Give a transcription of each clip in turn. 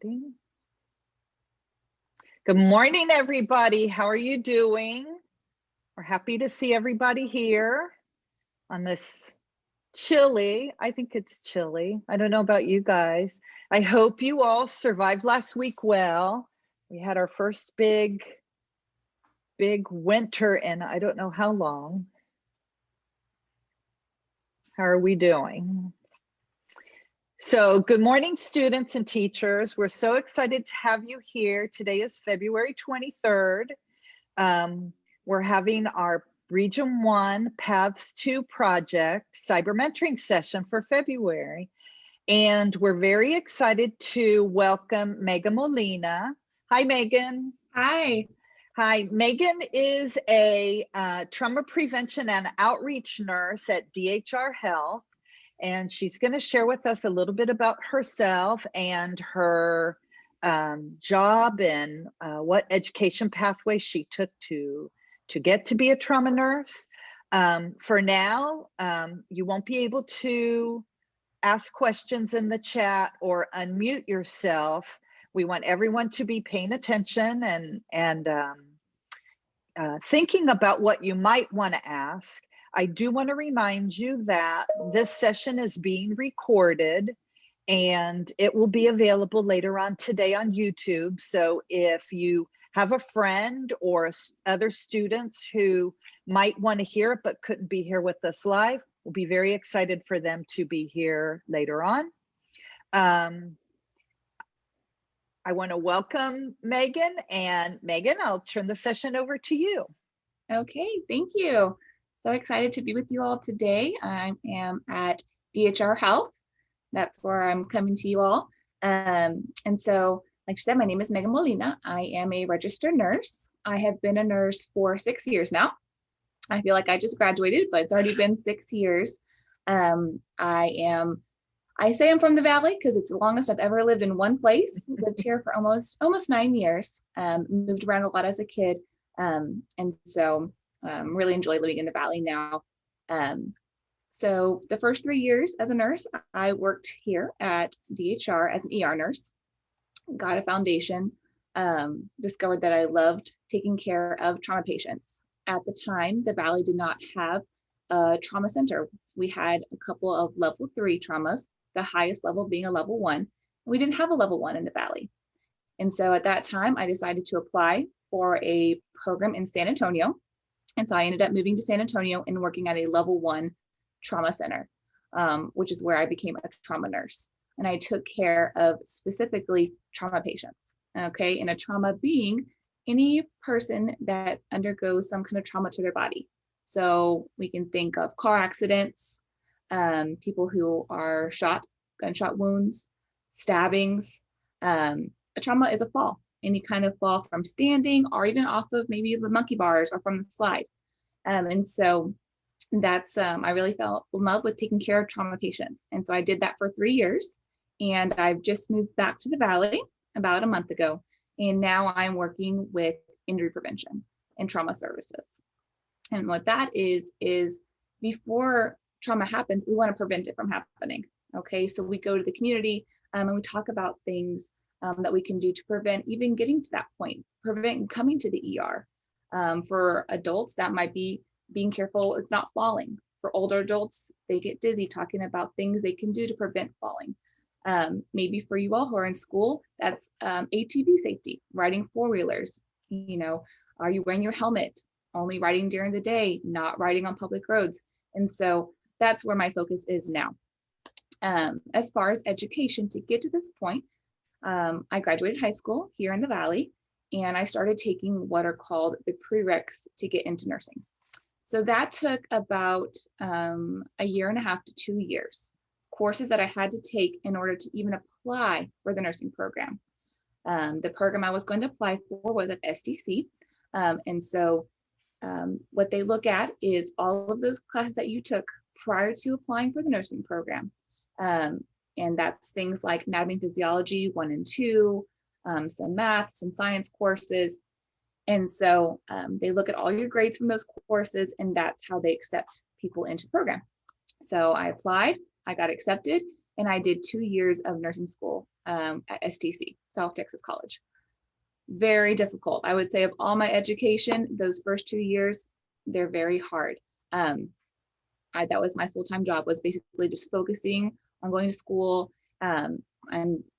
Recording. Good morning, everybody. How are you doing? We're happy to see everybody here on this chilly, I think it's chilly. I don't know about you guys. I hope you all survived last week well. We had our first big winter in I don't know how long. How are we doing? So good morning, students and teachers. We're so excited to have you here. Today is February 23rd. We're having our Region 1 Paths 2 project Cybermentoring session for February. And we're very excited to welcome Megan Molina. Hi, Megan. Hi. Hi, Megan is a trauma prevention and outreach nurse at DHR Health. And she's going to share with us a little bit about herself and her job and what education pathway she took to get to be a trauma nurse. For now, you won't be able to ask questions in the chat or unmute yourself. We want everyone to be paying attention and thinking about what you might want to ask. I do want to remind you that this session is being recorded and it will be available later on today on YouTube. So if you have a friend or other students who might want to hear it but couldn't be here with us live, we'll be very excited for them to be here later on. I want to welcome Megan, and Megan, I'll turn the session over to you. Okay, thank you. So excited to be with you all today. I am at DHR Health. That's where I'm coming to you all. And so, like you said, my name is Megan Molina. I am a registered nurse. I have been a nurse for 6 years now. I feel like I just graduated, but it's already been 6 years. I say I'm from the Valley because it's the longest I've ever lived in one place. Lived here for almost 9 years. Moved around a lot as a kid. And so really enjoy living in the Valley now. So the first 3 years as a nurse, I worked here at DHR as an ER nurse, got a foundation, discovered that I loved taking care of trauma patients. At the time, the Valley did not have a trauma center. We had a couple of level 3 traumas, the highest level being a level 1. We didn't have a level 1 in the Valley. And so at that time, I decided to apply for a program in San Antonio. And so I ended up moving to San Antonio and working at a level 1 trauma center, which is where I became a trauma nurse. And I took care of specifically trauma patients, okay? And a trauma being any person that undergoes some kind of trauma to their body. So we can think of car accidents, people who are shot, gunshot wounds, stabbings. A trauma is a fall. Any kind of fall from standing or even off of maybe the monkey bars or from the slide. And so that's, I really fell in love with taking care of trauma patients. And so I did that for 3 years, and I've just moved back to the Valley about a month ago. And now I'm working with injury prevention and trauma services. And what that is before trauma happens, we want to prevent it from happening. Okay, so we go to the community and we talk about things that we can do to prevent even getting to that point, prevent coming to the ER. For adults, that might be being careful of not falling. For older adults, they get dizzy talking about things they can do to prevent falling. Maybe for you all who are in school, that's ATV safety, riding 4-wheelers. You know, are you wearing your helmet? Only riding during the day, not riding on public roads. And so that's where my focus is now. As far as education, to get to this point, I graduated high school here in the Valley, and I started taking what are called the prereqs to get into nursing. So that took about a year and a half to 2 years. Courses that I had to take in order to even apply for the nursing program. The program I was going to apply for was at SDC. And so what they look at is all of those classes that you took prior to applying for the nursing program. And that's things like anatomy and physiology 1 and 2, some math, some science courses. And so they look at all your grades from those courses, and that's how they accept people into the program. So I applied, I got accepted, and I did 2 years of nursing school at STC, South Texas College. Very difficult. I would say of all my education, those first 2 years, they're very hard. That was my full-time job, was basically just focusing on going to school and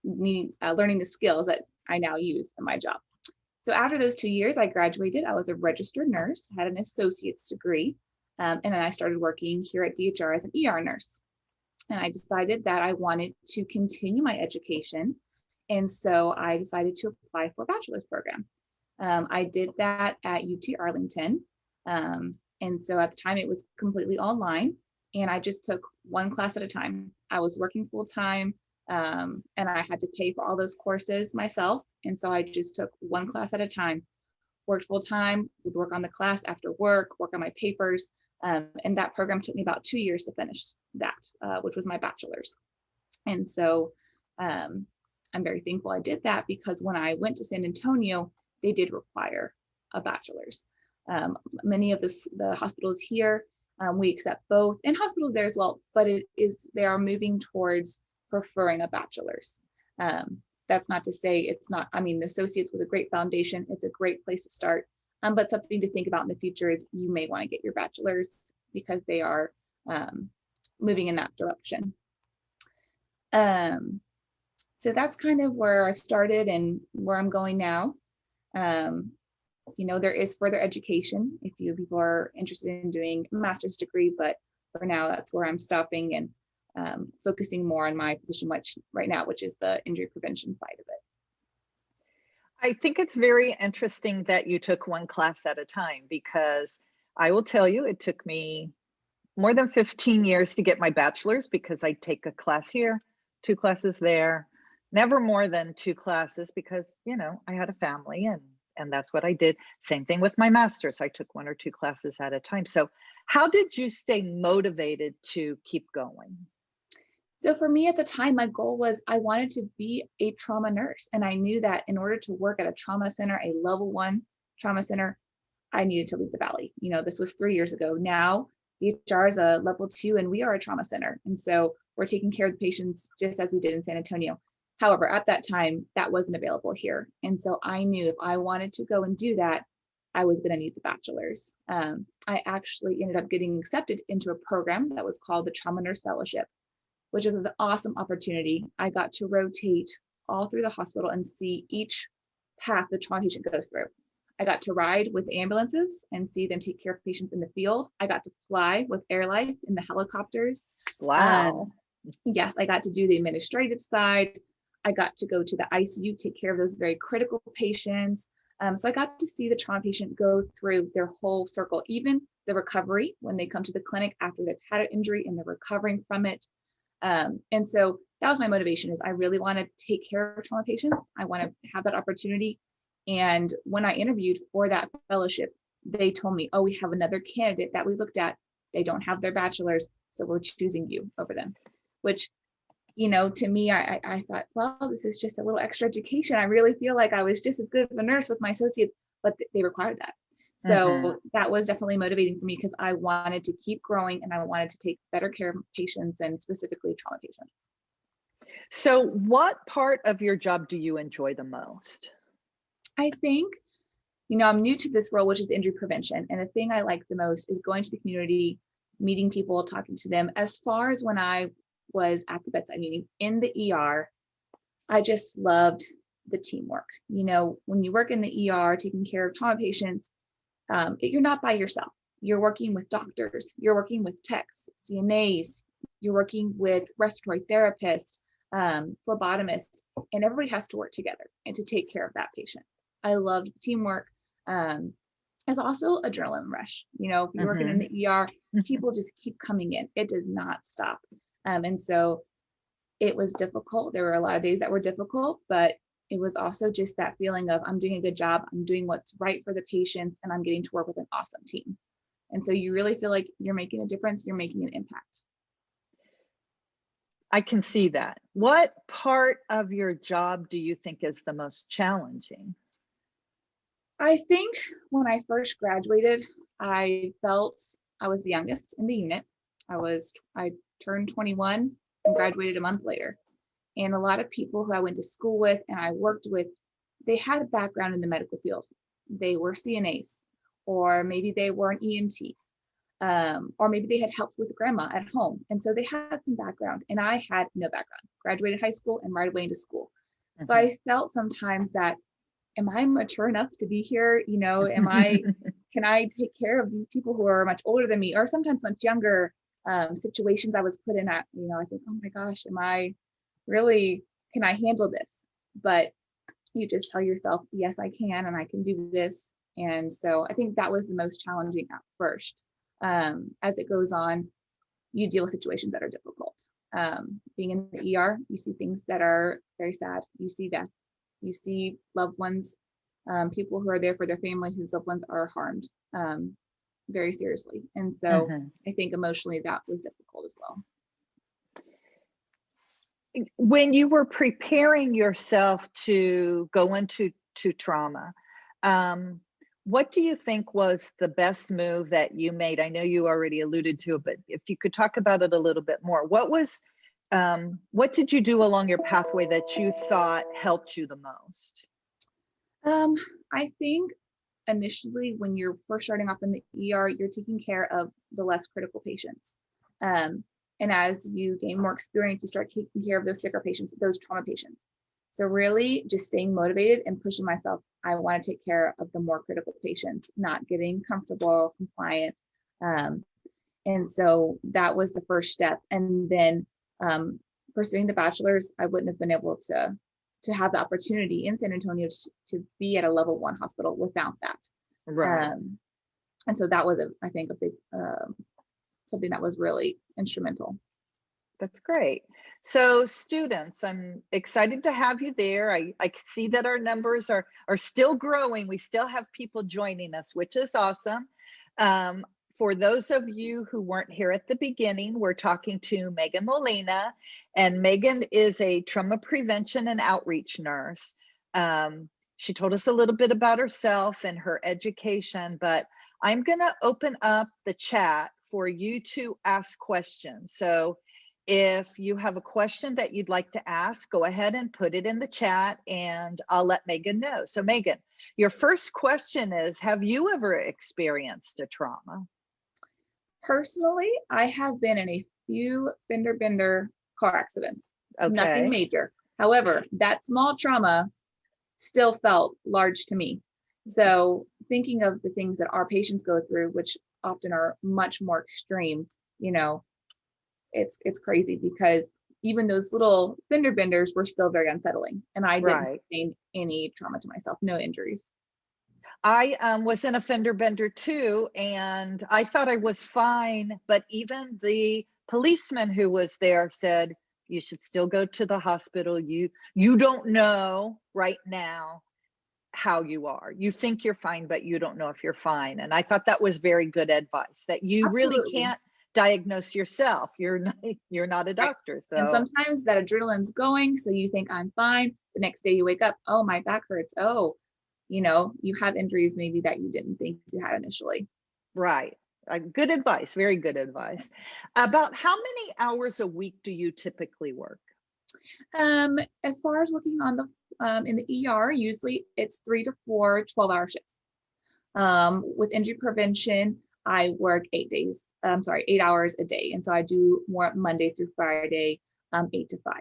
learning the skills that I now use in my job. So after those 2 years, I graduated. I was a registered nurse, had an associate's degree, and then I started working here at DHR as an ER nurse. And I decided that I wanted to continue my education. And so I decided to apply for a bachelor's program. I did that at UT Arlington. And so at the time it was completely online, and I just took one class at a time. I was working full time, and I had to pay for all those courses myself. And so I just took one class at a time, worked full time, would work on the class after work on my papers. And that program took me about 2 years to finish that, which was my bachelor's. And so I'm very thankful I did that, because when I went to San Antonio, they did require a bachelor's. Many of the hospitals here, we accept both, and hospitals there as well, but they are moving towards preferring a bachelor's. That's not to say it's not, I mean, the associates with a great foundation, it's a great place to start. But something to think about in the future is you may want to get your bachelor's, because they are moving in that direction. So that's kind of where I started and where I'm going now. There is further education if people are interested in doing a master's degree, but for now, that's where I'm stopping and focusing more on my position right now, which is the injury prevention side of it. I think it's very interesting that you took one class at a time, because I will tell you, it took me more than 15 years to get my bachelor's, because I take a class here, 2 classes there, never more than 2 classes, because, I had a family and that's what I did. Same thing with my master's. I took 1 or 2 classes at a time. So how did you stay motivated to keep going? So for me at the time, my goal was I wanted to be a trauma nurse. And I knew that in order to work at a trauma center, a level 1 trauma center, I needed to leave the Valley. This was 3 years ago. Now, DHR is a level 2 and we are a trauma center. And so we're taking care of the patients just as we did in San Antonio. However, at that time, that wasn't available here. And so I knew if I wanted to go and do that, I was going to need the bachelor's. I actually ended up getting accepted into a program that was called the Trauma Nurse Fellowship, which was an awesome opportunity. I got to rotate all through the hospital and see each path the trauma patient goes through. I got to ride with ambulances and see them take care of patients in the field. I got to fly with AirLife in the helicopters. Wow. Yes, I got to do the administrative side. I got to go to the ICU, take care of those very critical patients. So I got to see the trauma patient go through their whole circle, even the recovery when they come to the clinic after they've had an injury and they're recovering from it. And so that was my motivation, is I really want to take care of trauma patients. I want to have that opportunity. And when I interviewed for that fellowship, they told me, oh, we have another candidate that we looked at. They don't have their bachelor's, so we're choosing you over them, which, to me, I thought, well, this is just a little extra education. I really feel like I was just as good of a nurse with my associates, but they required that. So that was definitely motivating for me, because I wanted to keep growing and I wanted to take better care of patients, and specifically trauma patients. So what part of your job do you enjoy the most? I think, I'm new to this role, which is injury prevention. And the thing I like the most is going to the community, meeting people, talking to them. As far as when I was at the bedside meeting in the ER, I just loved the teamwork. When you work in the ER, taking care of trauma patients, you're not by yourself. You're working with doctors, you're working with techs, CNAs, you're working with respiratory therapists, phlebotomists, and everybody has to work together and to take care of that patient. I loved teamwork. It's also adrenaline rush. If you're working in the ER, people just keep coming in. It does not stop. And so it was difficult. There were a lot of days that were difficult, but it was also just that feeling of I'm doing a good job. I'm doing what's right for the patients, and I'm getting to work with an awesome team. And so you really feel like you're making a difference. You're making an impact. I can see that. What part of your job do you think is the most challenging? I think when I first graduated, I felt I was the youngest in the unit. I turned 21 and graduated a month later. And a lot of people who I went to school with and I worked with, they had a background in the medical field. They were CNAs, or maybe they were an EMT, or maybe they had helped with grandma at home. And so they had some background, and I had no background. Graduated high school and right away into school. Mm-hmm. So I felt sometimes that, am I mature enough to be here? You know, can I take care of these people who are much older than me, or sometimes much younger? Situations I was put in at, you know, I think, oh my gosh, am I really, can I handle this? But you just tell yourself, yes, I can, and I can do this. And so I think that was the most challenging at first. As it goes on, you deal with situations that are difficult. Being in the ER, you see things that are very sad. You see death. You see loved ones, people who are there for their family whose loved ones are harmed very seriously. And so I think emotionally that was difficult as well. When you were preparing yourself to go into trauma, what do you think was the best move that you made? I know you already alluded to it, but if you could talk about it a little bit more, what did you do along your pathway that you thought helped you the most? I think initially when you're first starting off in the ER, you're taking care of the less critical patients. And as you gain more experience, you start taking care of those sicker patients, those trauma patients. So really just staying motivated and pushing myself. I want to take care of the more critical patients, not getting comfortable, compliant. And so that was the first step. And then pursuing the bachelor's, I wouldn't have been able to have the opportunity in San Antonio to be at a level 1 hospital without that. Right. And so that was, I think, a big, something that was really instrumental. That's great. So students, I'm excited to have you there. I see that our numbers are still growing. We still have people joining us, which is awesome. For those of you who weren't here at the beginning, we're talking to Megan Molina, and Megan is a trauma prevention and outreach nurse. She told us a little bit about herself and her education, but I'm going to open up the chat for you to ask questions. So if you have a question that you'd like to ask, go ahead and put it in the chat and I'll let Megan know. So Megan, your first question is, have you ever experienced a trauma? Personally, I have been in a few fender bender car accidents. Okay. Nothing major. However, that small trauma still felt large to me. So thinking of the things that our patients go through, which often are much more extreme, you know, it's crazy because even those little fender benders were still very unsettling. And I didn't sustain any trauma to myself, no injuries. I was in a fender bender too, and I thought I was fine, but even the policeman who was there said, you should still go to the hospital. You don't know right now how you are. You think you're fine, but you don't know if you're fine. And I thought that was very good advice, that you really can't diagnose yourself. You're not a doctor. So and sometimes that adrenaline's going, so you think I'm fine. The next day you wake up, oh, my back hurts. Oh, you know, you have injuries maybe that you didn't think you had initially. Right. Good advice. Very good advice. About how many hours a week do you typically work? As far as working on the in the ER, usually it's 3 to 4 12-hour shifts. With injury prevention, I work 8 hours a day. And so I do more Monday through Friday, 8 to 5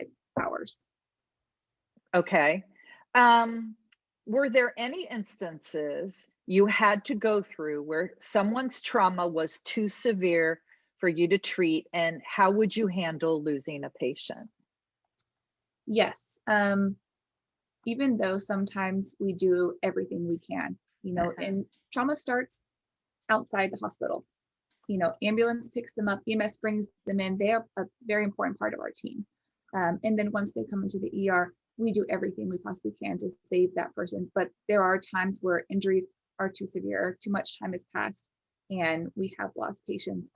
hours. Okay. Were there any instances you had to go through where someone's trauma was too severe for you to treat, and how would you handle losing a patient? Yes. Even though sometimes we do everything we can, you know, and trauma starts outside the hospital. You know, ambulance picks them up, EMS brings them in. They are a very important part of our team. And then once they come into the ER, we do everything we possibly can to save that person. But there are times where injuries are too severe, too much time has passed, and we have lost patients.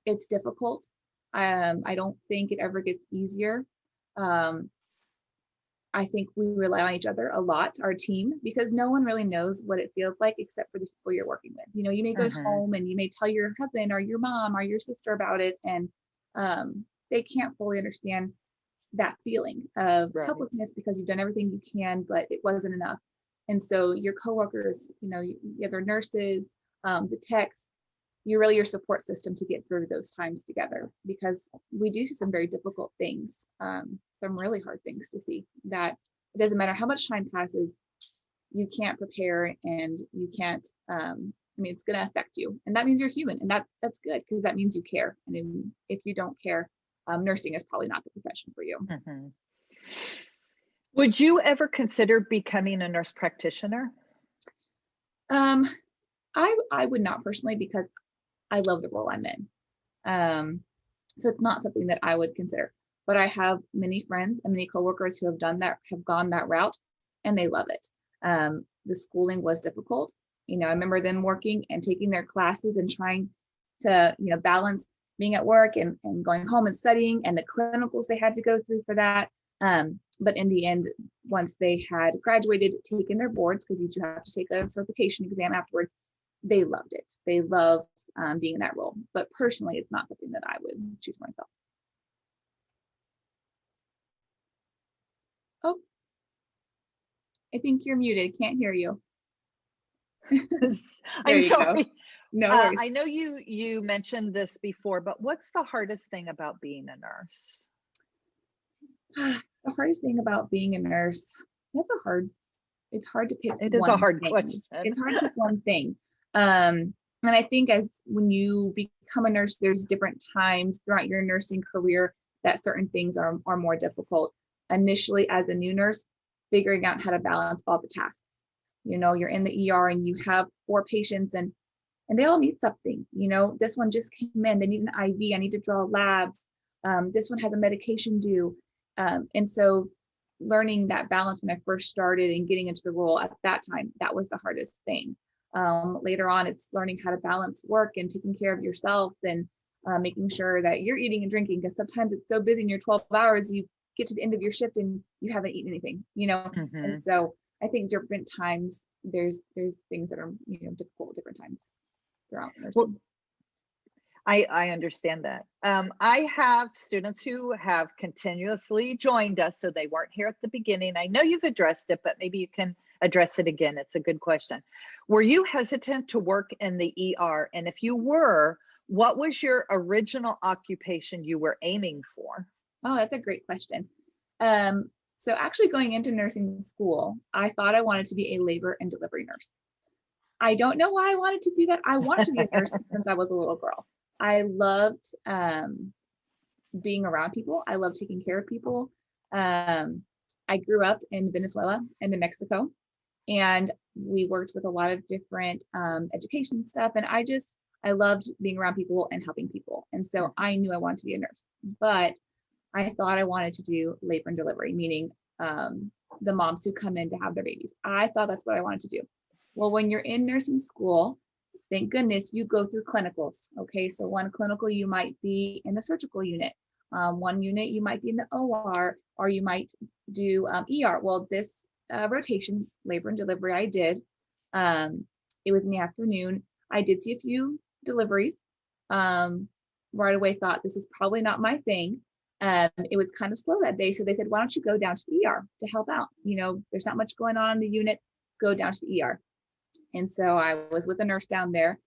It's difficult. I don't think it ever gets easier. I think we rely on each other a lot, our team, because no one really knows what it feels like except for the people you're working with. You know, you may go home and you may tell your husband or your mom or your sister about it, and they can't fully understand that feeling of Right. helplessness because you've done everything you can, but it wasn't enough. And so your coworkers, the other nurses, the techs, you're really your support system to get through those times together, because we do see some very difficult things, some really hard things to see, that it doesn't matter how much time passes, you can't prepare, and you can't, it's going to affect you. And that means you're human, and that's good, because that means you care. And if you don't care, nursing is probably not the profession for you. Mm-hmm. Would you ever consider becoming a nurse practitioner? I would not personally, because I love the role I'm in. So it's not something that I would consider, but I have many friends and many coworkers who have gone that route, and they love it. The schooling was difficult. I remember them working and taking their classes and trying to, balance being at work and going home and studying, and the clinicals they had to go through for that. But in the end, once they had graduated, taken their boards, because you do have to take a certification exam afterwards, they loved it. They love being in that role. But personally, it's not something that I would choose myself. Oh, I think you're muted. Can't hear you. I'm sorry. Go. No worries. I know you mentioned this before, but what's the hardest thing about being a nurse? The hardest thing about being a nurse, it's hard to pick. It is a hard question. It's hard to pick one thing. And I think when you become a nurse, there's different times throughout your nursing career that certain things are more difficult. Initially, as a new nurse, figuring out how to balance all the tasks. You're in the ER and you have 4 patients, and they all need something. This one just came in, they need an IV, I need to draw labs. This one has a medication due. And so learning that balance when I first started and getting into the role at that time, that was the hardest thing. Later on, it's learning how to balance work and taking care of yourself, and making sure that you're eating and drinking, because sometimes it's so busy in your 12 hours, you get to the end of your shift and you haven't eaten anything, Mm-hmm. And so I think different times, there's things that are, difficult at different times throughout nursing. Well, I understand that. I have students who have continuously joined us, so they weren't here at the beginning. I know you've addressed it, but maybe you can address it again. It's a good question. Were you hesitant to work in the ER? And if you were, what was your original occupation you were aiming for? Oh, that's a great question. So actually going into nursing school, I thought I wanted to be a labor and delivery nurse. I don't know why I wanted to do that. I wanted to be a nurse since I was a little girl. I loved being around people. I loved taking care of people. I grew up in Venezuela and in Mexico, and we worked with a lot of different education stuff. And I loved being around people and helping people. And so I knew I wanted to be a nurse, but I thought I wanted to do labor and delivery, meaning the moms who come in to have their babies. I thought that's what I wanted to do. Well, when you're in nursing school, thank goodness you go through clinicals. Okay, so one clinical, you might be in the surgical unit. One unit, you might be in the OR, or you might do ER. Well, this rotation, labor and delivery, I did. It was in the afternoon. I did see a few deliveries. Right away thought, this is probably not my thing. It was kind of slow that day. So they said, why don't you go down to the ER to help out? There's not much going on in the unit, go down to the ER. And so I was with a nurse down there.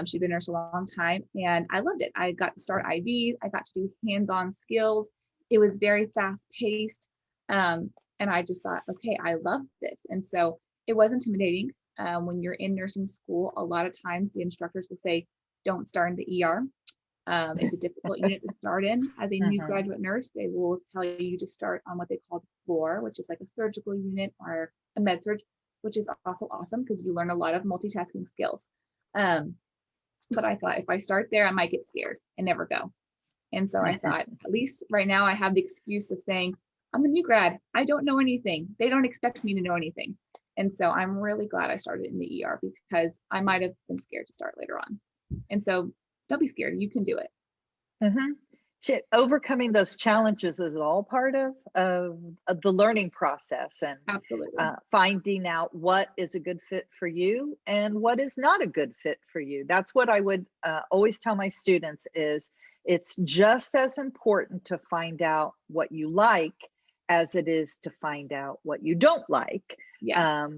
She'd been a nurse a long time, and I loved it. I got to start IV. I got to do hands-on skills. It was very fast-paced. And I just thought, okay, I love this. And so it was intimidating. When you're in nursing school, a lot of times the instructors will say, don't start in the ER. It's a difficult unit to start in. As a new graduate nurse, they will tell you to start on what they call the floor, which is like a surgical unit or a med surg, which is also awesome because you learn a lot of multitasking skills. But I thought if I start there, I might get scared and never go. And so I thought, at least right now I have the excuse of saying, I'm a new grad. I don't know anything. They don't expect me to know anything. And so I'm really glad I started in the ER, because I might have been scared to start later on. And so don't be scared. You can do it. Overcoming those challenges is all part of the learning process, and absolutely finding out what is a good fit for you and what is not a good fit for you. That's what I would always tell my students is, It's just as important to find out what you like as it is to find out what you don't like,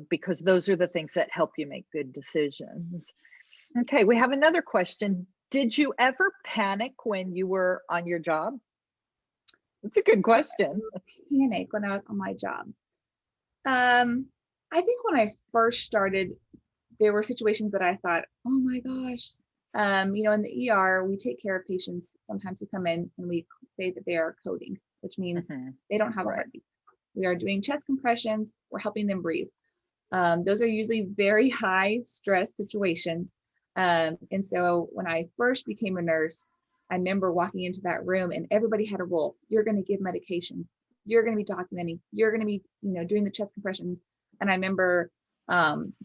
because those are the things that help you make good decisions. Okay, we have another question. Did you ever panic when you were on your job? That's a good question. Panic when I was on my job. I think when I first started, there were situations that I thought, oh my gosh, you know, in the ER, we take care of patients. Sometimes we come in and we say that they are coding, which means they don't have a heartbeat. We are doing chest compressions. We're helping them breathe. Those are usually very high stress situations. And so when I first became a nurse, I remember walking into that room and everybody had a role. You're going to give medications. You're going to be documenting. You're going to be, you know, doing the chest compressions. And I remember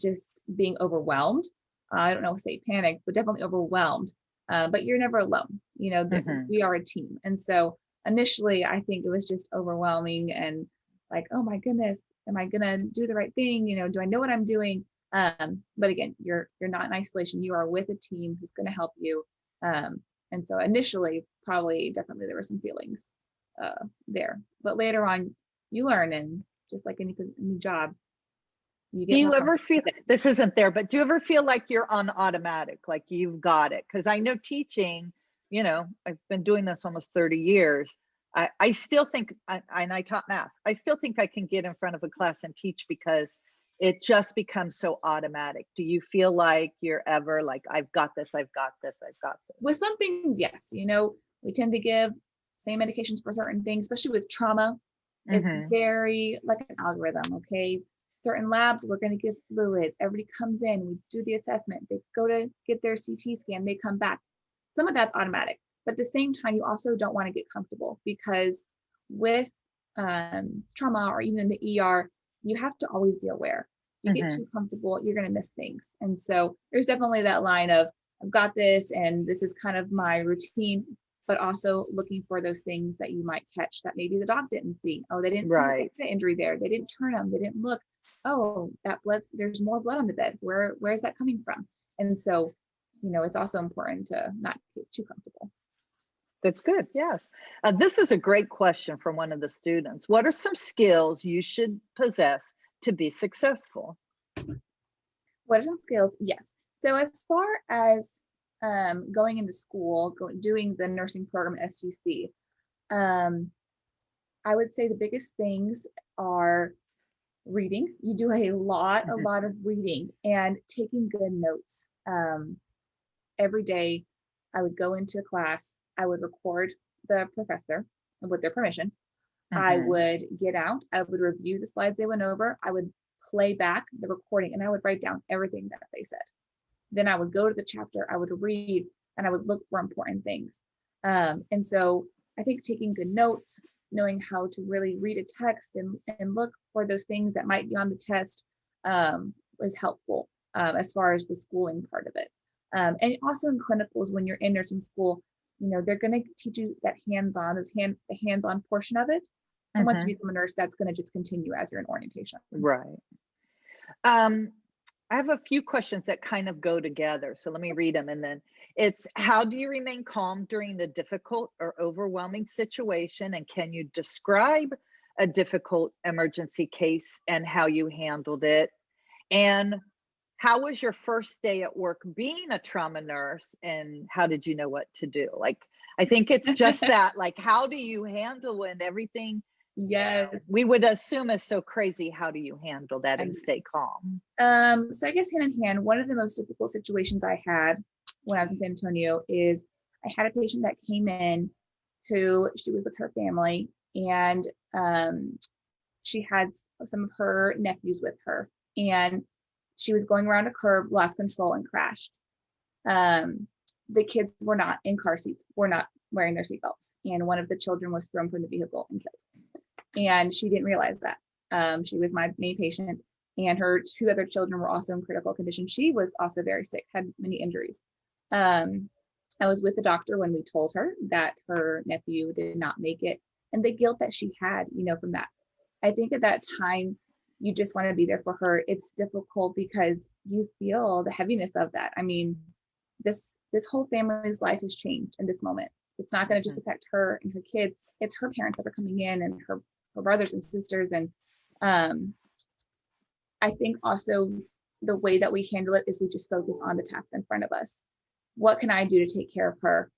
just being overwhelmed. I don't know, say panic, but definitely overwhelmed. But you're never alone. You know, we are a team. And so initially, I think it was just overwhelming and like, oh my goodness, am I going to do the right thing? You know, do I know what I'm doing? But again, you're not in isolation. You are with a team who's going to help you. And so initially, definitely there were some feelings there. But later on, you learn, and just like any job, you get. Do you ever feel, this isn't there, but do you ever feel like you're on automatic, like you've got it? Because I know teaching, you know, I've been doing this almost 30 years. I still think, and I taught math, I still think I can get in front of a class and teach because it just becomes so automatic. Do you feel like you're ever like, I've got this, I've got this, I've got this? With some things, yes. You know, we tend to give same medications for certain things, especially with trauma. It's very like an algorithm, okay? Certain labs, we're going to give fluids. Everybody comes in, we do the assessment. They go to get their CT scan, they come back. Some of that's automatic. But at the same time, you also don't want to get comfortable because with trauma or even in the ER, you have to always be aware. You get too comfortable, you're going to miss things. And so there's definitely that line of, I've got this and this is kind of my routine, but also looking for those things that you might catch that maybe the doc didn't see. Oh, they didn't see the injury there. They didn't turn them. They didn't look. Oh, that blood, there's more blood on the bed. Where is that coming from? And so, you know, it's also important to not get too comfortable. That's good. Yes. This is a great question from one of the students. What are some skills you should possess to be successful? What are some skills? Yes. So as far as going into school, doing the nursing program at SGC, I would say the biggest things are reading. You do a lot of reading and taking good notes. Every day I would go into class, I would record the professor with their permission. I would get out, I would review the slides they went over, I would play back the recording, and I would write down everything that they said. Then I would go to the chapter, I would read, and I would look for important things. And so I think taking good notes, knowing how to really read a text and look for those things that might be on the test is helpful as far as the schooling part of it. And also in clinicals, when you're in nursing school, you know, they're going to teach you that hands-on, the hands-on portion of it. And once you become a nurse, that's going to just continue as you're in orientation. Right. I have a few questions that kind of go together. So let me read them. And then it's, how do you remain calm during a difficult or overwhelming situation? And can you describe a difficult emergency case and how you handled it? And how was your first day at work being a trauma nurse, and how did you know what to do? Like, I think it's just that, like, how do you handle when everything we would assume is so crazy? How do you handle that and stay calm? So I guess hand in hand, one of the most difficult situations I had when I was in San Antonio is I had a patient that came in who she was with her family, and she had some of her nephews with her, and she was going around a curve, lost control, and crashed. The kids were not in car seats, were not wearing their seatbelts, and one of the children was thrown from the vehicle and killed. And she didn't realize that. She was my main patient, and her two other children were also in critical condition. She was also very sick, had many injuries. I was with the doctor when we told her that her nephew did not make it, and the guilt that she had, you know, from that. I think at that time, you just want to be there for her. It's difficult because you feel the heaviness of that. I mean, this whole family's life has changed in this moment. It's not going to just affect her and her kids. It's her parents that are coming in, and her brothers and sisters. And I think also the way that we handle it is we just focus on the task in front of us. What can I do to take care of her?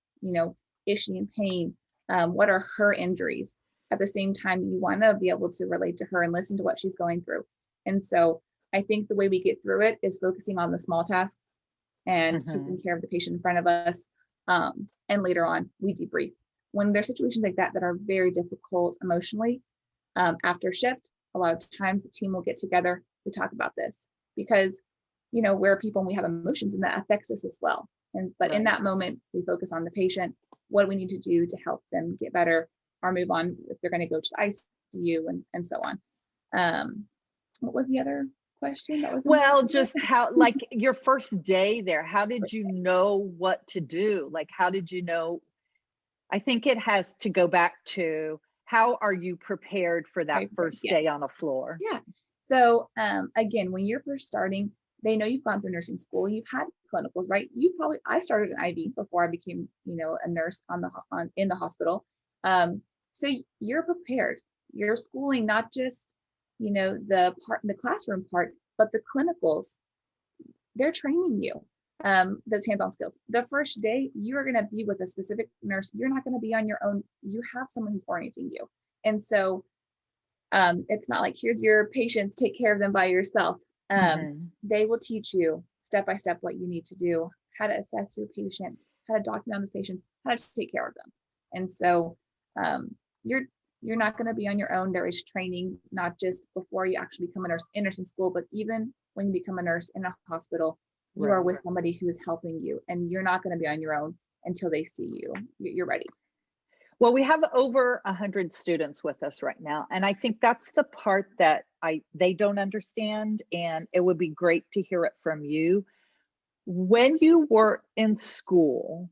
Is she in pain? What are her injuries? At the same time, you want to be able to relate to her and listen to what she's going through. And so I think the way we get through it is focusing on the small tasks and taking care of the patient in front of us. And later on, we debrief. When there's situations like that are very difficult emotionally, after shift, a lot of times the team will get together. We talk about this because, we're people and we have emotions, and that affects us as well. But in that moment, we focus on the patient. What do we need to do to help them get better or move on if they're going to go to the ICU and so on. What was the other question? Just how, like your first day there, how did you know what to do? Like, how did you know? I think it has to go back to, how are you prepared for that first day on a floor? Yeah. So again, when you're first starting, they know you've gone through nursing school, you've had clinicals, right? I started an IV before I became, a nurse in the hospital. So you're prepared. You're schooling not just, the classroom part, but the clinicals. They're training you those hands-on skills. The first day, you're going to be with a specific nurse. You're not going to be on your own. You have someone who's orienting you, and so it's not like, here's your patients, take care of them by yourself. They will teach you step by step what you need to do, how to assess your patient, how to document those patients, how to take care of them. And so you're not going to be on your own. There is training, not just before you actually become a nurse in nursing school, but even when you become a nurse in a hospital, you are with somebody who is helping you, and you're not going to be on your own until they see you. You're ready. Well, we have over 100 students with us right now. And I think that's the part that they don't understand. And it would be great to hear it from you. When you were in school,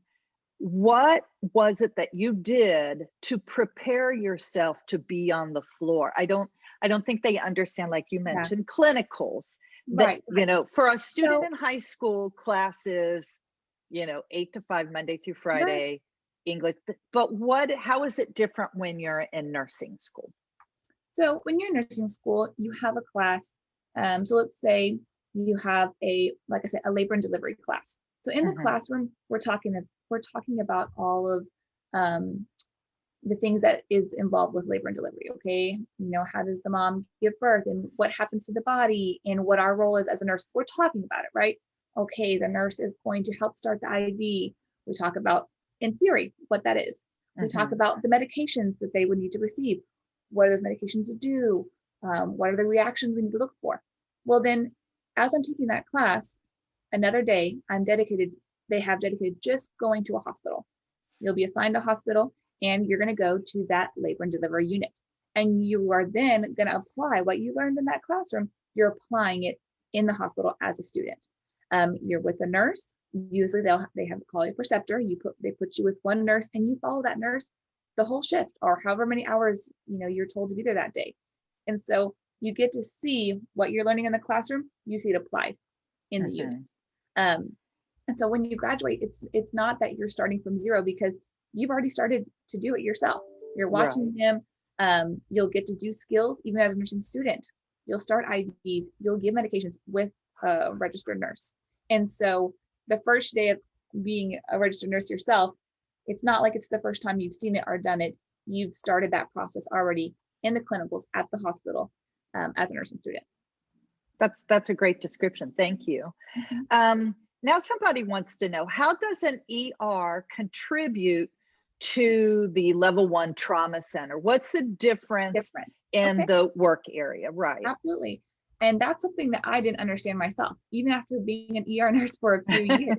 what was it that you did to prepare yourself to be on the floor? I don't think they understand, like you mentioned, clinicals. That, for a student in high school, classes, 8 to 5, Monday through Friday. English, but how is it different when you're in nursing school? So when you're in nursing school, you have a class. So let's say you have like I said, a labor and delivery class. So in the classroom, we're talking about all of the things that is involved with labor and delivery. Okay, how does the mom give birth, and what happens to the body, and what our role is as a nurse. We're talking about it, right? Okay, the nurse is going to help start the IV. We talk about, in theory, what that is. We talk about the medications that they would need to receive. What are those medications to do? What are the reactions we need to look for? Well, then, as I'm taking that class, another day they have dedicated just going to a hospital. You'll be assigned a hospital, and you're going to go to that labor and delivery unit. And you are then going to apply what you learned in that classroom. You're applying it in the hospital as a student. You're with a nurse. Usually they have call you a preceptor. They put you with one nurse, and you follow that nurse the whole shift, or however many hours you're told to be there that day. And so you get to see what you're learning in the classroom. You see it applied in the unit. And so when you graduate, it's not that you're starting from zero, because you've already started to do it yourself. You're watching them. You'll get to do skills even as a nursing student. You'll start IVs. You'll give medications with a registered nurse. And so the first day of being a registered nurse yourself, it's not like it's the first time you've seen it or done it. You've started that process already in the clinicals at the hospital as a nursing student. That's a great description. Thank you. Now somebody wants to know, how does an ER contribute to the level 1 trauma center? What's the difference in the work area? Right. Absolutely. And that's something that I didn't understand myself, even after being an ER nurse for a few years.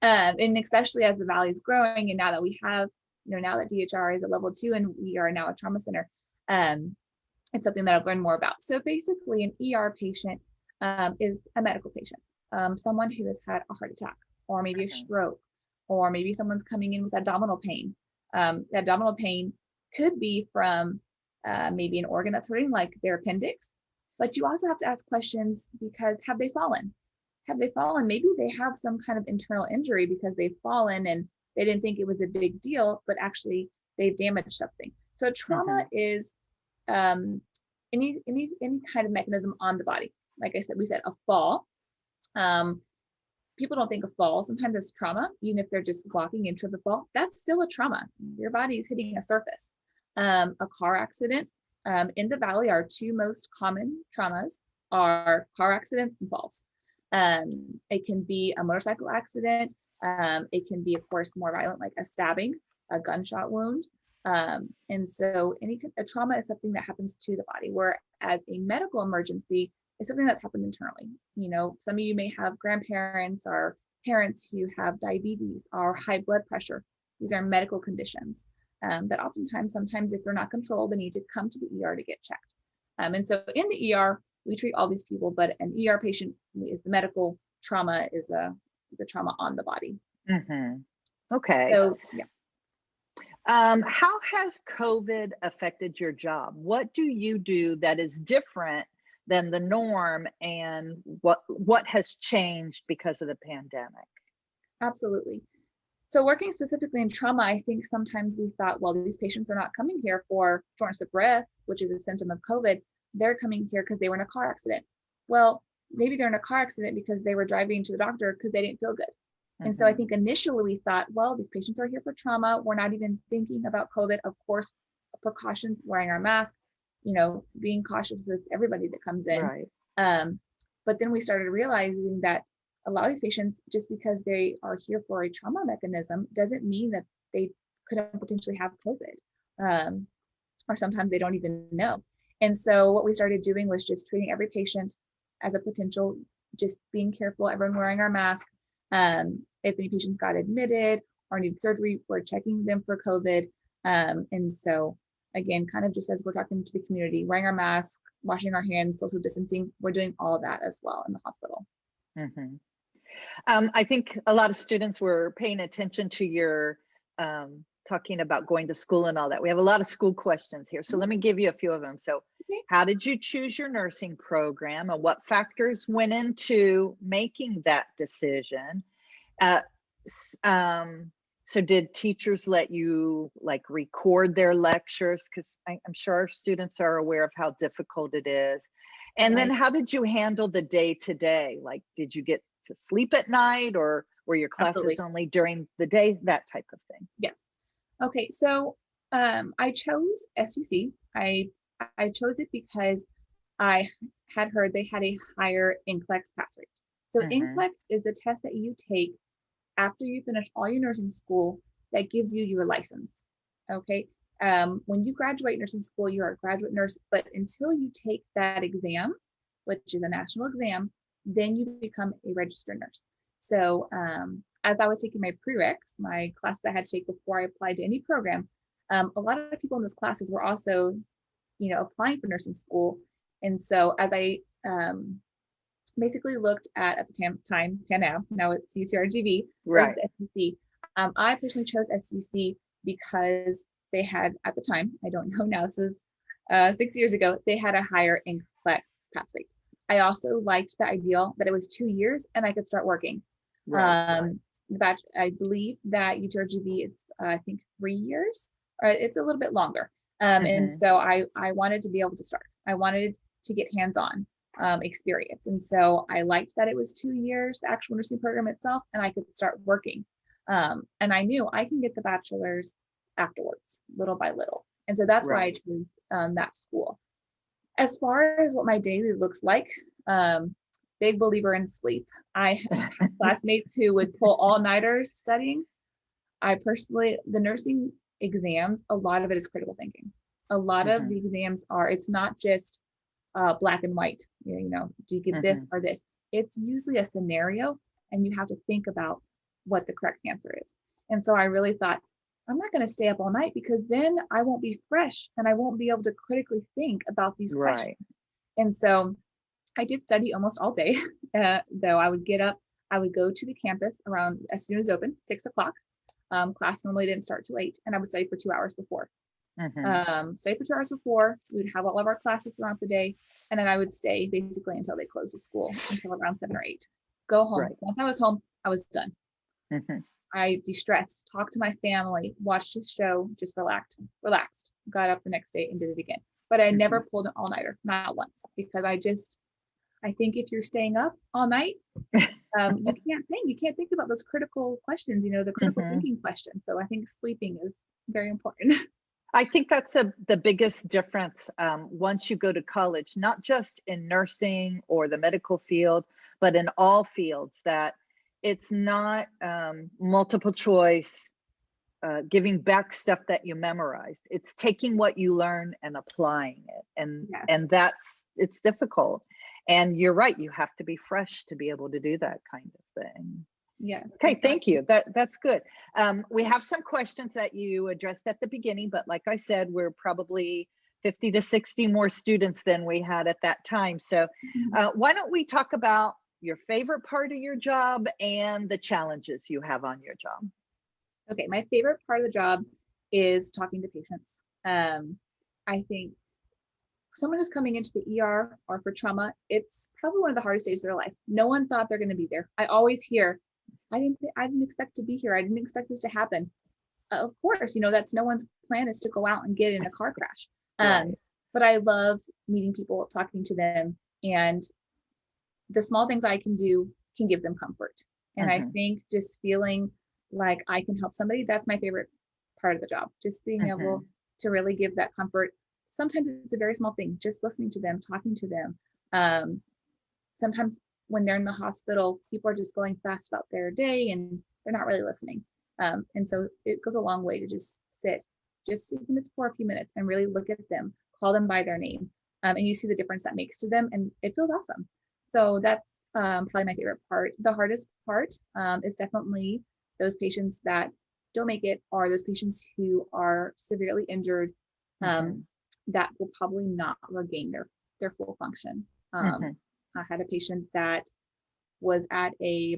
And especially as the Valley is growing, and now that we have, now that DHR is a level 2 and we are now a trauma center, it's something that I've learned more about. So basically an ER patient is a medical patient, someone who has had a heart attack, or maybe a stroke, or maybe someone's coming in with abdominal pain. That abdominal pain could be from maybe an organ that's hurting, like their appendix. But you also have to ask questions, because have they fallen? Maybe they have some kind of internal injury because they've fallen and They didn't think it was a big deal, but actually they've damaged something. So trauma is any kind of mechanism on the body. Like I said, we said a fall. People don't think of fall. Sometimes it's trauma, even if they're just walking into the fall. That's still a trauma. Your body is hitting a surface. A car accident. In the Valley, our two most common traumas are car accidents and falls. It can be a motorcycle accident. It can be, of course, more violent, like a stabbing, a gunshot wound. And so a trauma is something that happens to the body, whereas a medical emergency is something that's happened internally. You know, some of you may have grandparents or parents who have diabetes or high blood pressure. These are medical conditions that oftentimes, sometimes if they're not controlled, they need to come to the ER to get checked. And so in the ER, we treat all these people, but an ER patient is the medical trauma, is the trauma on the body. Okay. So, yeah. How has COVID affected your job? What do you do that is different than the norm, and what has changed because of the pandemic? Absolutely. So working specifically in trauma, I think sometimes we thought, well, these patients are not coming here for shortness of breath, which is a symptom of COVID. They're coming here because they were in a car accident. Well, maybe they're in a car accident because they were driving to the doctor because they didn't feel good. And so I think initially we thought, well, these patients are here for trauma. We're not even thinking about COVID. Of course, precautions, wearing our mask, you know, being cautious with everybody that comes in. Right. But then we started realizing that a lot of these patients, just because they are here for a trauma mechanism, doesn't mean that they couldn't potentially have COVID. Or sometimes they don't even know. And so what we started doing was just treating every patient as a potential, just being careful, everyone wearing our mask. If any patients got admitted or needed surgery, we're checking them for COVID. And so again, kind of just as we're talking to the community, wearing our mask, washing our hands, social distancing, we're doing all that as well in the hospital. I think a lot of students were paying attention to your talking about going to school and all that. We have a lot of school questions here. So let me give you a few of them. So how did you choose your nursing program, and what factors went into making that decision? So did teachers let you like record their lectures? Because I'm sure our students are aware of how difficult it is. And then how did you handle the day-to-day? Like, did you get to sleep at night, or were your classes only during the day? That type of thing. Yes. Okay. So I chose SUC. I chose it because I had heard they had a higher NCLEX pass rate. So NCLEX is the test that you take after you finish all your nursing school that gives you your license. Okay. When you graduate nursing school, you're a graduate nurse, but until you take that exam, which is a national exam, then you become a registered nurse. So as I was taking my prereqs, my class that I had to take before I applied to any program, a lot of people in those classes were also, you know, applying for nursing school. And so as I basically looked at the time, now it's UTRGV versus SCC. I personally chose SCC because they had, at the time, I don't know now, this is 6 years ago, they had a higher NCLEX pass rate. I also liked the idea that it was 2 years and I could start working. But I believe that UTRGV, it's I think 3 years, or it's a little bit longer. And so I wanted to be able to start. I wanted to get hands-on experience. And so I liked that it was 2 years, the actual nursing program itself, and I could start working. And I knew I can get the bachelor's afterwards, little by little. And so that's why I chose that school. As far as what my daily looked like, big believer in sleep. I had classmates who would pull all-nighters studying. I personally, the nursing exams, a lot of it is critical thinking. A lot of the exams are, it's not just black and white, you know, do you get this or this? It's usually a scenario, and you have to think about what the correct answer is. And so I really thought, I'm not going to stay up all night, because then I won't be fresh and I won't be able to critically think about these questions. And so I did study almost all day, though I would get up, I would go to the campus around as soon as open, 6 o'clock. Class normally didn't start till 8, and I would study for 2 hours before. Study for 2 hours before. We would have all of our classes throughout the day, and then I would stay basically until they closed the school, until around 7 or 8. Go home. Once I was home, I was done. I de-stressed, talked to my family, watched a show, just relaxed, got up the next day and did it again. But I never pulled an all-nighter, not once, because I think if you're staying up all night, you can't think about those critical questions, the critical thinking questions. So I think sleeping is very important. I think that's the biggest difference once you go to college, not just in nursing or the medical field, but in all fields, that it's not multiple choice, giving back stuff that you memorized. It's taking what you learn and applying it. And it's difficult. And you're right, you have to be fresh to be able to do that kind of thing. Yes. Okay, thank you. That's good. We have some questions that you addressed at the beginning, but like I said, we're probably 50 to 60 more students than we had at that time. So why don't we talk about your favorite part of your job and the challenges you have on your job? Okay, my favorite part of the job is talking to patients. I think someone who's coming into the ER or for trauma, it's probably one of the hardest days of their life. No one thought they're going to be there. I always hear, I didn't expect to be here. I didn't expect this to happen. Of course, that's no one's plan is to go out and get in a car crash. Right. But I love meeting people, talking to them, and the small things I can do can give them comfort. And I think just feeling like I can help somebody, that's my favorite part of the job. Just being able to really give that comfort. Sometimes it's a very small thing, just listening to them, talking to them. Sometimes when they're in the hospital, people are just going fast about their day and they're not really listening. And so it goes a long way to just sit, just even if it's for a few minutes, and really look at them, call them by their name. And you see the difference that makes to them, and it feels awesome. So that's probably my favorite part. The hardest part is definitely those patients that don't make it, or those patients who are severely injured that will probably not regain their full function. I had a patient that was at a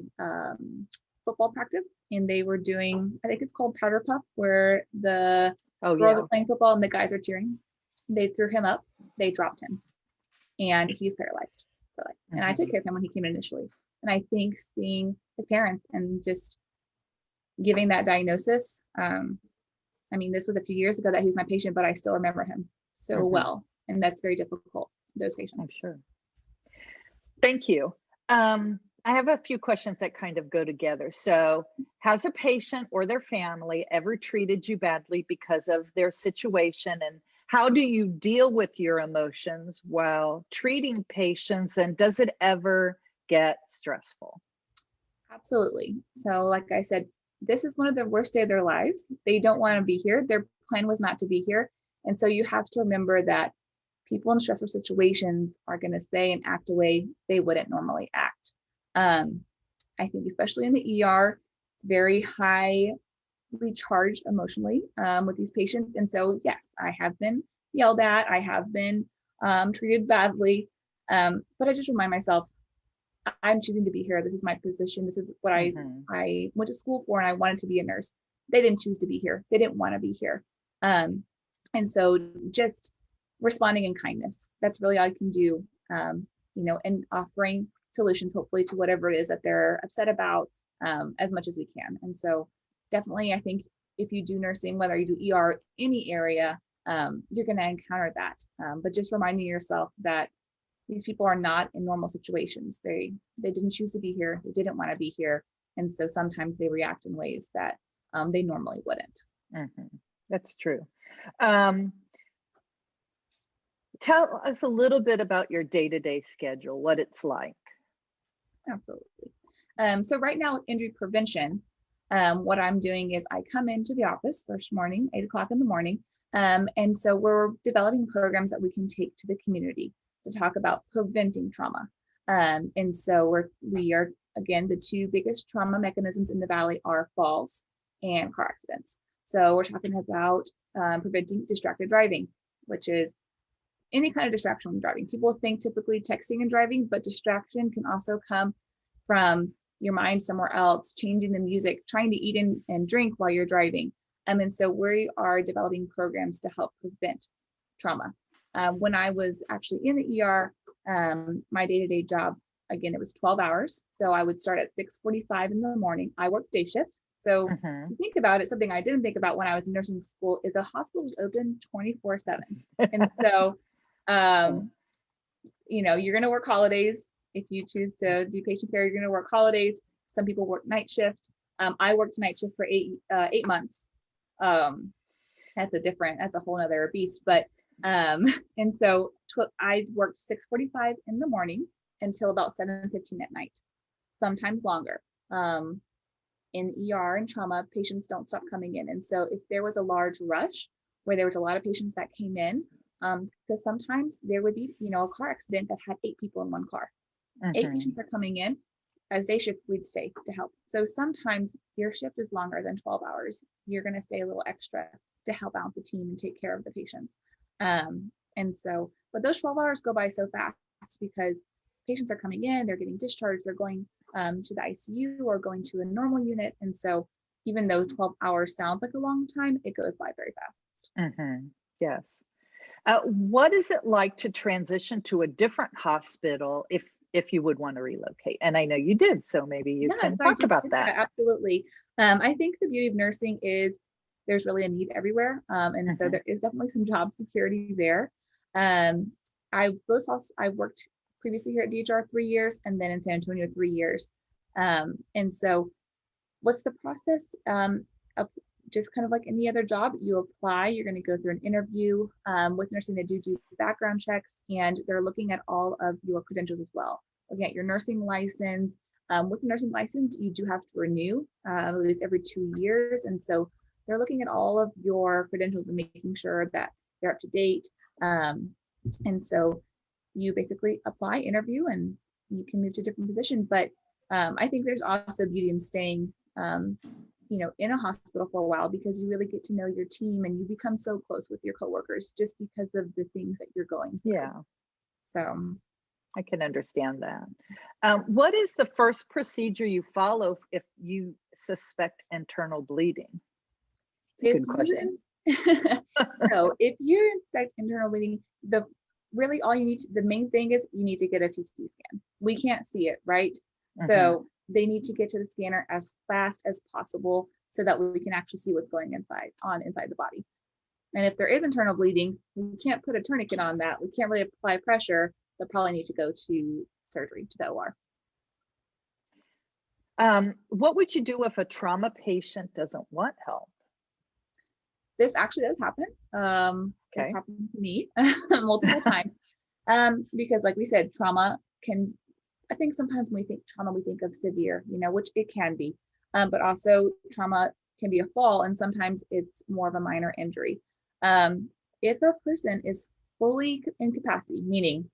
football practice, and they were doing, I think it's called powder puff, where the girls are playing football and the guys are cheering. They threw him up, they dropped him, and he's paralyzed for life. And I took care of him when he came in initially. And I think seeing his parents and just giving that diagnosis, this was a few years ago that he was my patient, but I still remember him so well. And that's very difficult, those patients. I'm sure. Thank you. I have a few questions that kind of go together. So, has a patient or their family ever treated you badly because of their situation? And how do you deal with your emotions while treating patients? And does it ever get stressful? Absolutely. So, like I said, this is one of the worst days of their lives. They don't want to be here. Their plan was not to be here. And so you have to remember that people in stressful situations are going to say and act a way they wouldn't normally act. I think especially in the ER, it's very highly charged emotionally with these patients. And so, yes, I have been yelled at. I have been treated badly. But I just remind myself, I'm choosing to be here. This is my position. This is what I went to school for, and I wanted to be a nurse. They didn't choose to be here. They didn't want to be here. And so just responding in kindness, that's really all I can do, and offering solutions, hopefully, to whatever it is that they're upset about as much as we can. And so definitely, I think if you do nursing, whether you do ER, any area, you're going to encounter that. But just reminding yourself that these people are not in normal situations. They didn't choose to be here. They didn't want to be here. And so sometimes they react in ways that they normally wouldn't. That's true. Tell us a little bit about your day-to-day schedule, what it's like. Absolutely. So right now, injury prevention, what I'm doing is I come into the office first morning, 8 o'clock in the morning. And so we're developing programs that we can take to the community to talk about preventing trauma. And so we are, again, the two biggest trauma mechanisms in the Valley are falls and car accidents. So we're talking about preventing distracted driving, which is any kind of distraction when driving. People think typically texting and driving, but distraction can also come from your mind somewhere else, changing the music, trying to eat and drink while you're driving. And so we are developing programs to help prevent trauma. When I was actually in the ER, my day-to-day job, again, it was 12 hours. So I would start at 6:45 in the morning. I worked day shift. So you think about it, something I didn't think about when I was in nursing school is a hospital is open 24/7. And so, you know, you're going to work holidays. If you choose to do patient care, you're going to work holidays. Some people work night shift. I worked night shift for 8 months. That's a whole nother beast. But, and so I worked 6:45 in the morning until about 7:15 at night, sometimes longer. In ER and trauma, patients don't stop coming in. And so if there was a large rush where there was a lot of patients that came in, because sometimes there would be, you know, a car accident that had 8 people in one car. 8 patients are coming in. As day shift, we'd stay to help. So sometimes your shift is longer than 12 hours. You're going to stay a little extra to help out the team and take care of the patients. And so, but those 12 hours go by so fast because patients are coming in, they're getting discharged, they're going to the ICU or going to a normal unit. And so even though 12 hours sounds like a long time, it goes by very fast. Yes. What is it like to transition to a different hospital if you would want to relocate? And I know you did, so maybe you can talk about that. Absolutely. I think the beauty of nursing is there's really a need everywhere. And so there is definitely some job security there. I worked previously here at DHR 3 years and then in San Antonio 3 years. And so what's the process? Just kind of like any other job, you apply, you're going to go through an interview with nursing. They do background checks, and they're looking at all of your credentials as well. Looking at your nursing license. With the nursing license, you do have to renew at least every 2 years. And so they're looking at all of your credentials and making sure that they're up to date. And so you basically apply, interview, and you can move to a different position. But I think there's also beauty in staying in a hospital for a while, because you really get to know your team and you become so close with your coworkers just because of the things that you're going through. Yeah. So I can understand that. What is the first procedure you follow if you suspect internal bleeding? It's a good question. So if you suspect internal bleeding, the main thing is you need to get a CT scan. We can't see it, right? So they need to get to the scanner as fast as possible so that we can actually see what's going inside the body. And if there is internal bleeding, we can't put a tourniquet on that. We can't really apply pressure. They'll probably need to go to surgery, to the OR. What would you do if a trauma patient doesn't want help? This actually does happen. It's happened to me multiple times. Because like we said, trauma I think sometimes when we think trauma, we think of severe, which it can be, but also trauma can be a fall, and sometimes it's more of a minor injury. If a person is fully incapacitated, meaning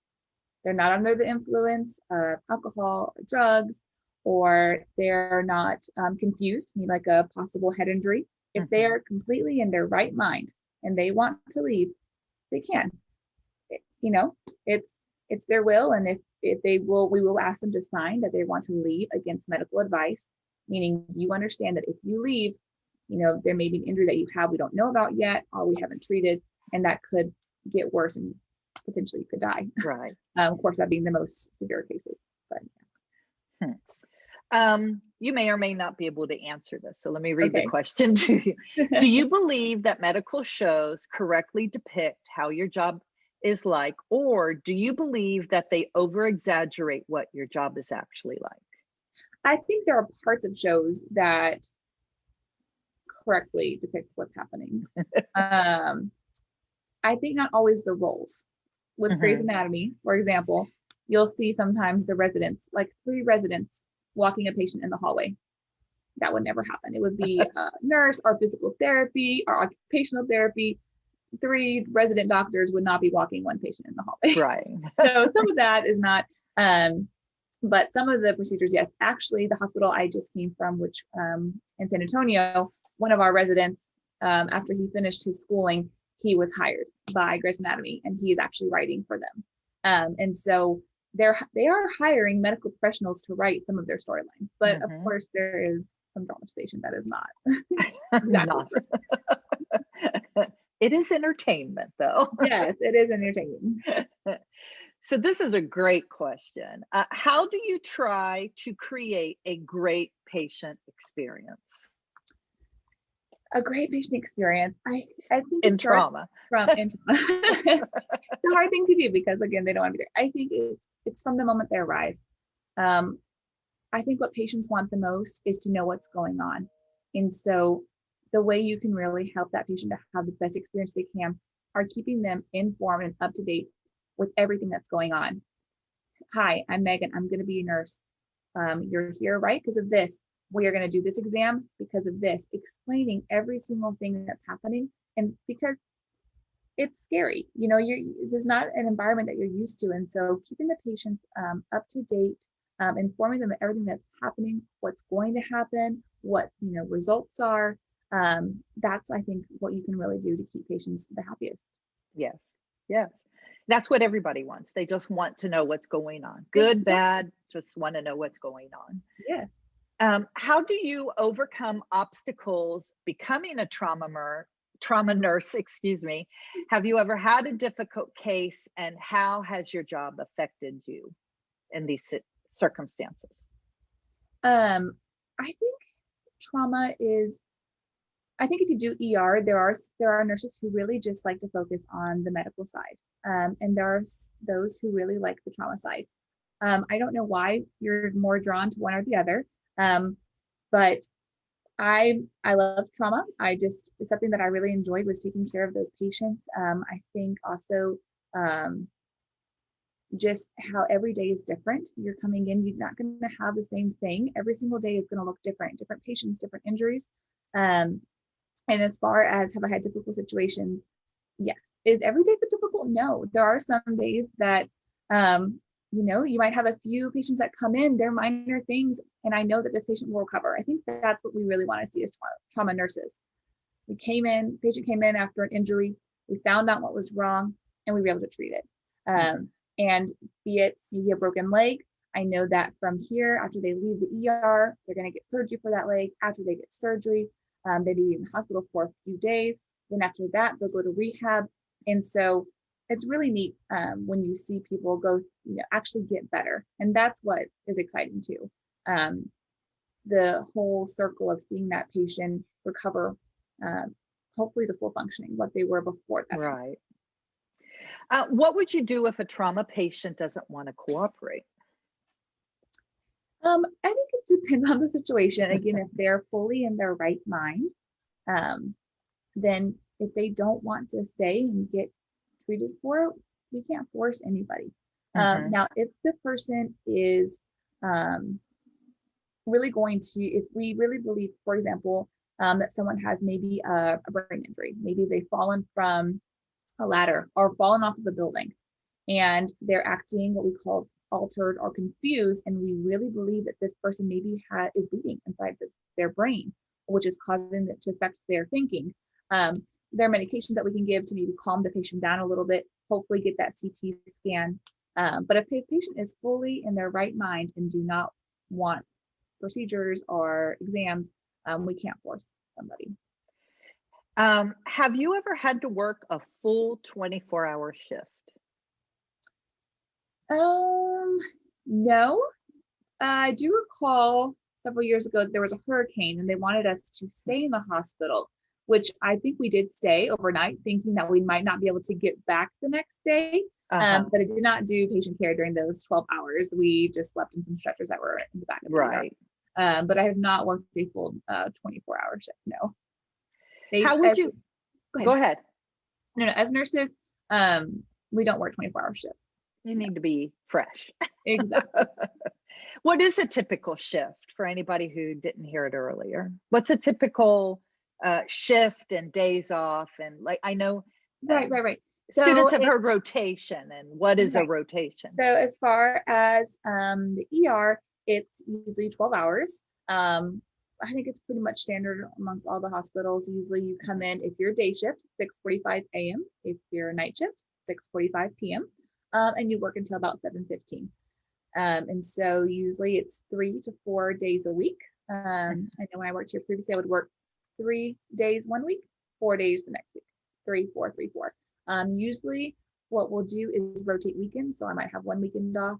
they're not under the influence of alcohol or drugs, or they're not confused, like a possible head injury, if they are completely in their right mind and they want to leave, they can. It's their will, and if they will, we will ask them to sign that they want to leave against medical advice, meaning you understand that if you leave, there may be an injury that you have we don't know about yet, or we haven't treated, and that could get worse and potentially you could die. Right. Of course, that being the most severe cases. But you may or may not be able to answer this, so let me read the question to you. Do you believe that medical shows correctly depict how your job is like, or do you believe that they over-exaggerate what your job is actually like? I think there are parts of shows that correctly depict what's happening. I think not always the roles. With Grey's Anatomy, for example, you'll see sometimes the residents, like 3 residents walking a patient in the hallway. That would never happen. It would be a nurse or physical therapy or occupational therapy. 3 resident doctors would not be walking 1 patient in the hallway. Right. So some of that is not, but some of the procedures, yes. Actually, the hospital I just came from, which in San Antonio, one of our residents, after he finished his schooling, he was hired by Grey's Anatomy, and he is actually writing for them. And so they are hiring medical professionals to write some of their storylines. But of course, there is some dramatization that is not. Exactly. It is entertainment, though. Yes, it is entertaining. So this is a great question. How do you try to create a great patient experience? A great patient experience. I think in it starts trauma? from in trauma. It's a hard thing to do because again, they don't want to be there. I think it's from the moment they arrive. I think what patients want the most is to know what's going on. And so the way you can really help that patient to have the best experience they can are keeping them informed and up to date with everything that's going on. Hi, I'm Megan. I'm going to be a nurse. You're here, right? Because of this. We are going to do this exam because of this, explaining every single thing that's happening. And because it's scary, this is not an environment that you're used to. And so keeping the patients up to date, informing them of everything that's happening, what's going to happen, what results are. That's, I think, what you can really do to keep patients the happiest. Yes, yes. That's what everybody wants. They just want to know what's going on. Good, bad, just want to know what's going on. Yes. How do you overcome obstacles becoming a trauma nurse, excuse me? Have you ever had a difficult case, and how has your job affected you in these circumstances? I think trauma is, I think if you do ER, there are nurses who really just like to focus on the medical side. And there are those who really like the trauma side. I don't know why you're more drawn to one or the other. But I love trauma. It's something that I really enjoyed, was taking care of those patients. I think also just how every day is different. You're coming in, you're not going to have the same thing. Every single day is going to look different patients, different injuries. And as far as have I had difficult situations? Yes. Is every day difficult? No. There are some days that you might have a few patients that come in, they're minor things, and I know that this patient will recover. I think that's what we really want to see as trauma nurses. Patient came in after an injury, we found out what was wrong, and we were able to treat it. And be it maybe a broken leg, I know that from here, after they leave the ER, they're going to get surgery for that leg. After they get surgery, they be in the hospital for a few days. Then after that, they'll go to rehab. And so it's really neat when you see people go, actually get better. And that's what is exciting too. The whole circle of seeing that patient recover, hopefully to full functioning, what they were before that. Right. What would you do if a trauma patient doesn't want to cooperate? I think it depends on the situation. Again, if they're fully in their right mind, then if they don't want to stay and get treated for it, we can't force anybody. Now, if the person is really going to, if we really believe, for example, that someone has maybe a brain injury, maybe they've fallen from a ladder or fallen off of a building, and they're acting what we call altered or confused, and we really believe that this person maybe is bleeding inside their brain, which is causing it to affect their thinking. There are medications that we can give to maybe calm the patient down a little bit, hopefully get that CT scan. But if a patient is fully in their right mind and do not want procedures or exams, we can't force somebody. Have you ever had to work a full 24-hour shift? No. I do recall several years ago there was a hurricane and they wanted us to stay in the hospital, which I think we did stay overnight, thinking that we might not be able to get back the next day. But I did not do patient care during those 12 hours. We just slept in some stretchers that were in the back of the ER. But I have not worked a full 24-hour shift. No. How would you? Go ahead. No, as nurses, we don't work 24-hour shifts. You need to be fresh. Exactly. What is a typical shift for anybody who didn't hear it earlier? What's a typical shift and days off? And I know right. Students have heard rotation, and what is a rotation? So as far as the ER, it's usually 12 hours. I think it's pretty much standard amongst all the hospitals. Usually you come in, if you're day shift, 6:45 a.m. If you're night shift, 6:45 p.m. And you work until about 7:15. And so usually it's 3 to 4 days a week. I know when I worked here previously, I would work 3 days one week, 4 days the next week, 3, 4, 3, 4. Usually what we'll do is rotate weekends. So I might have one weekend off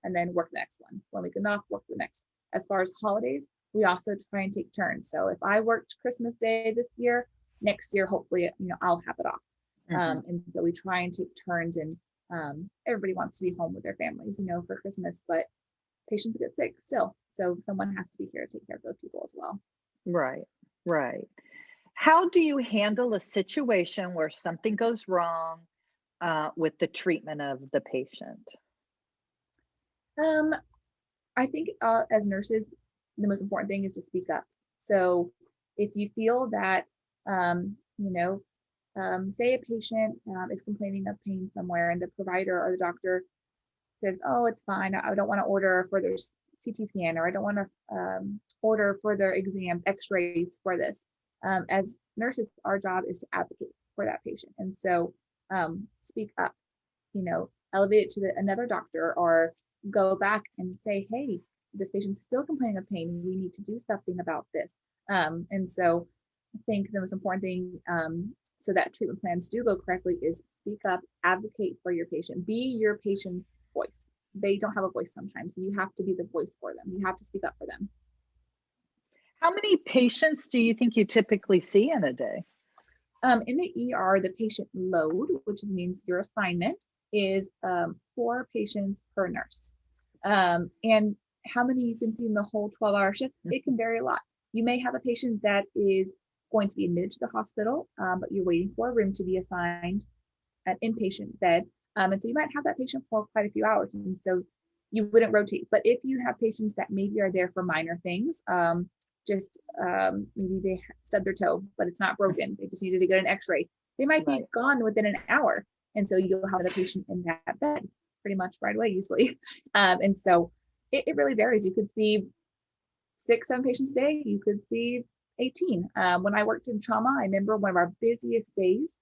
and then work the next one weekend off, work the next. as far as holidays, we also try and take turns. So if I worked Christmas Day this year, next year, hopefully, I'll have it off. And so we try and take turns, and everybody wants to be home with their families, for Christmas, but patients get sick still. So someone has to be here to take care of those people as well. Right, right. How do you handle a situation where something goes wrong with the treatment of the patient? I think as nurses, the most important thing is to speak up. So if you feel that, say a patient is complaining of pain somewhere and the provider or the doctor says, oh, it's fine, I don't want to order further CT scan, or I don't want to order further exams, x-rays for this. As nurses, our job is to advocate for that patient. And so speak up, elevate it to another doctor, or go back and say, hey, this patient's still complaining of pain. We need to do something about this. And so I think the most important thing, so that treatment plans do go correctly, is speak up, advocate for your patient, be your patient's voice. They don't have a voice sometimes. You have to be the voice for them. You have to speak up for them. How many patients do you think you typically see in a day? In the ER, the patient load, which means your assignment, is 4 patients per nurse. And how many you can see in the whole 12-hour shifts, it can vary a lot. You may have a patient that is going to be admitted to the hospital, but you're waiting for a room to be assigned, an inpatient bed. And so you might have that patient for quite a few hours. And so you wouldn't rotate. But if you have patients that maybe are there for minor things, maybe they stubbed their toe, but it's not broken, they just needed to get an x-ray, they might be gone within an hour. And so you'll have the patient in that bed pretty much right away, usually. And so it really varies. You could see 6-7 patients a day. You could see 18. When I worked in trauma, I remember one of our busiest days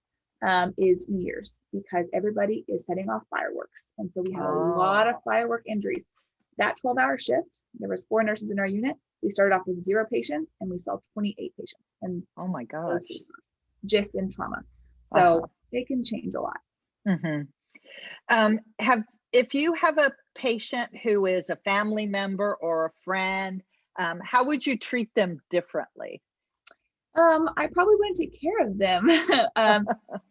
is New Year's, because everybody is setting off fireworks. And so we had a lot of firework injuries. That 12-hour shift, there was 4 nurses in our unit. We started off with 0 patients and we saw 28 patients. And oh my gosh, just in trauma. So it can change a lot. If you have a patient who is a family member or a friend, how would you treat them differently? I probably wouldn't take care of them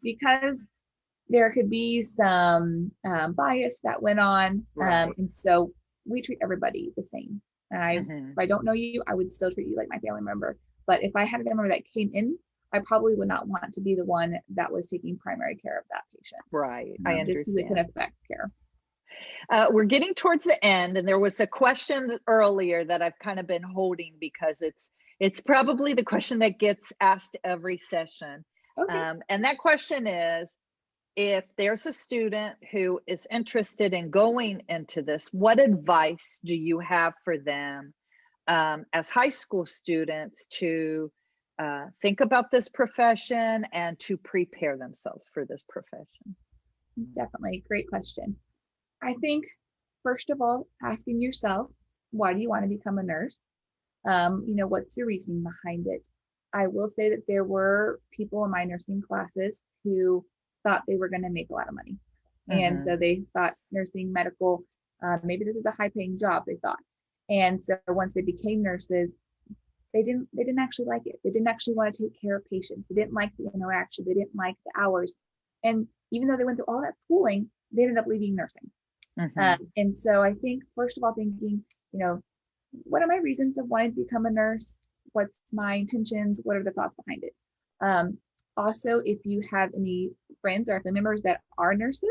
because there could be some bias that went on. And so we treat everybody the same. If I don't know you, I would still treat you like my family member. But if I had a family member that came in, I probably would not want to be the one that was taking primary care of that patient. Right. I understand. Just because it can affect care. We're getting towards the end, and there was a question earlier that I've kind of been holding because it's probably the question that gets asked every session. And that question is, if there's a student who is interested in going into this, what advice do you have for them as high school students to think about this profession and to prepare themselves for this profession? Definitely, great question. I think, first of all, asking yourself, why do you want to become a nurse? What's your reasoning behind it? I will say that there were people in my nursing classes who thought they were going to make a lot of money. And so they thought nursing, medical, maybe this is a high-paying job, they thought. And so once they became nurses, they didn't actually like it. They didn't actually want to take care of patients. They didn't like the interaction. They didn't like the hours. And even though they went through all that schooling, they ended up leaving nursing. And so I think, first of all, thinking, what are my reasons of wanting to become a nurse? What's my intentions? What are the thoughts behind it? Also, if you have any friends or family members that are nurses,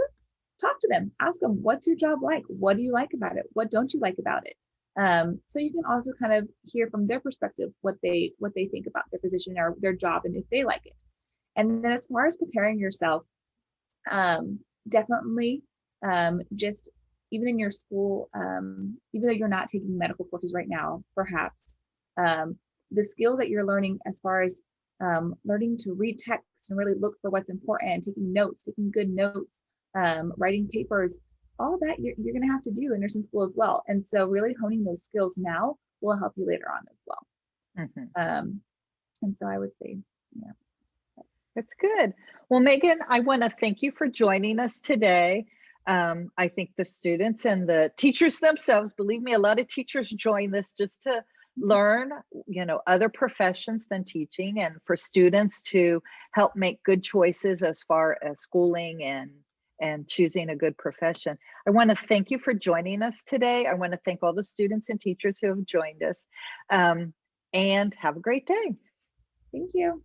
talk to them. Ask them, what's your job like? What do you like about it? What don't you like about it? So you can also kind of hear from their perspective what they think about their position or their job and if they like it. And then as far as preparing yourself, definitely just even in your school, even though you're not taking medical courses right now, perhaps the skills that you're learning as far as learning to read text and really look for what's important, taking notes, taking good notes, writing papers, all that you're going to have to do in nursing school as well. And so really honing those skills now will help you later on as well. And so I would say, That's good. Well, Megan, I want to thank you for joining us today. I think the students and the teachers themselves, believe me, a lot of teachers join this just to learn, other professions than teaching, and for students to help make good choices as far as schooling and choosing a good profession. I want to thank you for joining us today. I want to thank all the students and teachers who have joined us, and have a great day. Thank you.